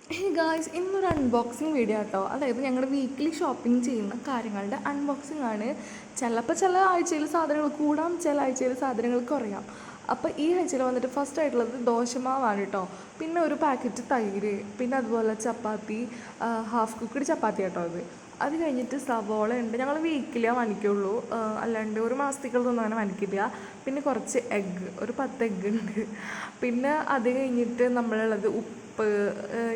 Hey guys, ഇന്നൊരു unboxing video കേട്ടോ. അതായത് ഞങ്ങൾ വീക്കിലി ഷോപ്പിംഗ് ചെയ്യുന്ന കാര്യങ്ങളുടെ അൺബോക്സിങ് ആണ്. ചിലപ്പോൾ ചില ആഴ്ചയിൽ സാധനങ്ങൾ കൂടാം, ചില ആഴ്ചയിൽ സാധനങ്ങൾ കുറയാം. അപ്പോൾ ഈ ആഴ്ചയിൽ വന്നിട്ട് ഫസ്റ്റ് ആയിട്ടുള്ളത് ദോശമാവാണ് കേട്ടോ. പിന്നെ ഒരു പാക്കറ്റ് തൈര്, പിന്നെ അതുപോലെ ചപ്പാത്തി, ഹാഫ് കുക്കഡ് ചപ്പാത്തി കേട്ടോ അത് കഴിഞ്ഞിട്ട് സവോള ഉണ്ട്. ഞങ്ങൾ വീക്കിലേ വാങ്ങിക്കുള്ളൂ, അല്ലാണ്ട് ഒരു മാസത്തേക്കുള്ളതൊന്നും അങ്ങനെ വാങ്ങിക്കില്ല. പിന്നെ കുറച്ച് എഗ്ഗ്, ഒരു 10 എഗ്ഗ് ഉണ്ട്. പിന്നെ അത് കഴിഞ്ഞിട്ട് നമ്മളുള്ളത് ഉപ്പ്.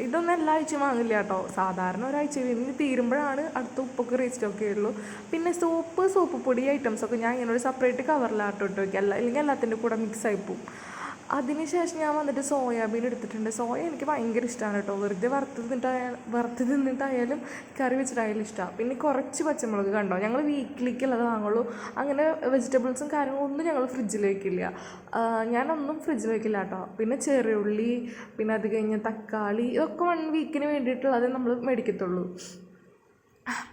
ഇതൊന്നും എല്ലാ ആഴ്ചയും വാങ്ങില്ല കേട്ടോ. സാധാരണ ഒരാഴ്ചയിൽ ഇനി തീരുമ്പോഴാണ് അടുത്ത ഉപ്പൊക്കെ റീസ്റ്റോക്ക് ചെയ്യുള്ളൂ. പിന്നെ സോപ്പ് പൊടി ഐറ്റംസൊക്കെ ഞാൻ ഇങ്ങനെ ഒരു സെപ്പറേറ്റ് കവറിലാട്ടോ ഇട്ട് വയ്ക്കുക, അല്ലെങ്കിൽ എല്ലാത്തിൻ്റെ കൂടെ മിക്സ് ആയി പോവും. അതിനുശേഷം ഞാൻ വന്നിട്ട് സോയാബീൻ എടുത്തിട്ടുണ്ട്. സോയ എനിക്ക് ഭയങ്കര ഇഷ്ടമാണ് കേട്ടോ. വെറുതെ വറുത്ത് തിന്നിട്ടായാലും കറി വെച്ചിട്ടായാലും ഇഷ്ടമാണ്. പിന്നെ കുറച്ച് പച്ചമുളക് കണ്ടോ, ഞങ്ങൾ വീക്കിലേക്കുള്ളത് വാങ്ങുള്ളൂ. അങ്ങനെ വെജിറ്റബിൾസും കാര്യങ്ങളും ഒന്നും ഞങ്ങൾ ഫ്രിഡ്ജിൽ വയ്ക്കില്ല. ഞാനൊന്നും ഫ്രിഡ്ജിൽ വയ്ക്കില്ല കേട്ടോ. പിന്നെ ചെറിയുള്ളി, പിന്നെ അത് കഴിഞ്ഞ് തക്കാളി, ഇതൊക്കെ 1 വീക്കിന് വേണ്ടിയിട്ടുള്ളത് നമ്മൾ മേടിക്കത്തുള്ളൂ.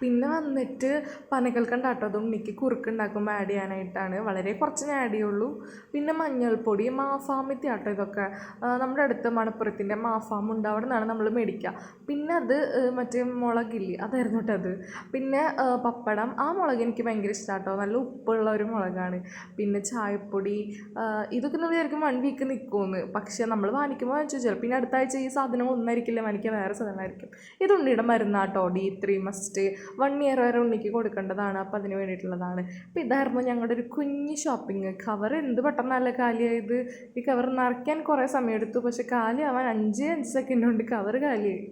പിന്നെ വന്നിട്ട് പനകൽക്കണ്ട കേട്ടോ. അത് ഉണ്ണിക്ക് കുറുക്കുണ്ടാക്കുമ്പോൾ ആഡ് ചെയ്യാനായിട്ടാണ്. വളരെ കുറച്ച് ഞാൻ ആഡ് ചെയ്യുള്ളൂ. പിന്നെ മഞ്ഞൾപ്പൊടി, മാഫാമിത്തെ ആട്ടോ ഇതൊക്കെ. നമ്മുടെ അടുത്ത് മണപ്പുറത്തിൻ്റെ മാഫാം ഉണ്ട്, അവിടെ നിന്നാണ് നമ്മൾ മേടിക്കുക. പിന്നെ അത് മറ്റേ മുളകില്ലേ, അതായിരുന്നു കേട്ടോ അത്. പിന്നെ പപ്പടം, ആ മുളക് എനിക്ക് ഭയങ്കര ഇഷ്ടമാണ് കേട്ടോ. നല്ല ഉപ്പുള്ള ഒരു മുളകാണ്. പിന്നെ ചായപ്പൊടി, ഇതൊക്കെ നമ്മൾ വിചാരിക്കും 1 വീക്ക് നിൽക്കുമെന്ന്. പക്ഷേ നമ്മൾ വാങ്ങിക്കുമ്പോൾ വാങ്ങിച്ചു ചിലപ്പോൾ പിന്നെ അടുത്ത ആഴ്ച ഈ സാധനം ഒന്നായിരിക്കില്ല വാങ്ങിക്കുക, വേറെ സാധനമായിരിക്കും. ഇത് ഉണ്ണിയുടെ മരുന്നാട്ടോ, D3 മസ്റ്റ്. 1 ഇയർ വരെ ഉണ്ണിക്ക് കൊടുക്കേണ്ടതാണ്. അപ്പോൾ അതിന് വേണ്ടിയിട്ടുള്ളതാണ്. അപ്പോൾ ഇതായിരുന്നു ഞങ്ങളുടെ ഒരു കുഞ്ഞ് ഷോപ്പിംഗ്. കവർ എന്ത് പെട്ടെന്നല്ല കാലിയായത്. ഈ കവർ നിറയ്ക്കാൻ കുറേ സമയമെടുത്തു, പക്ഷേ കാലിയാവാൻ 5 സെക്കൻഡ് കൊണ്ട് കവർ കാലിയായി.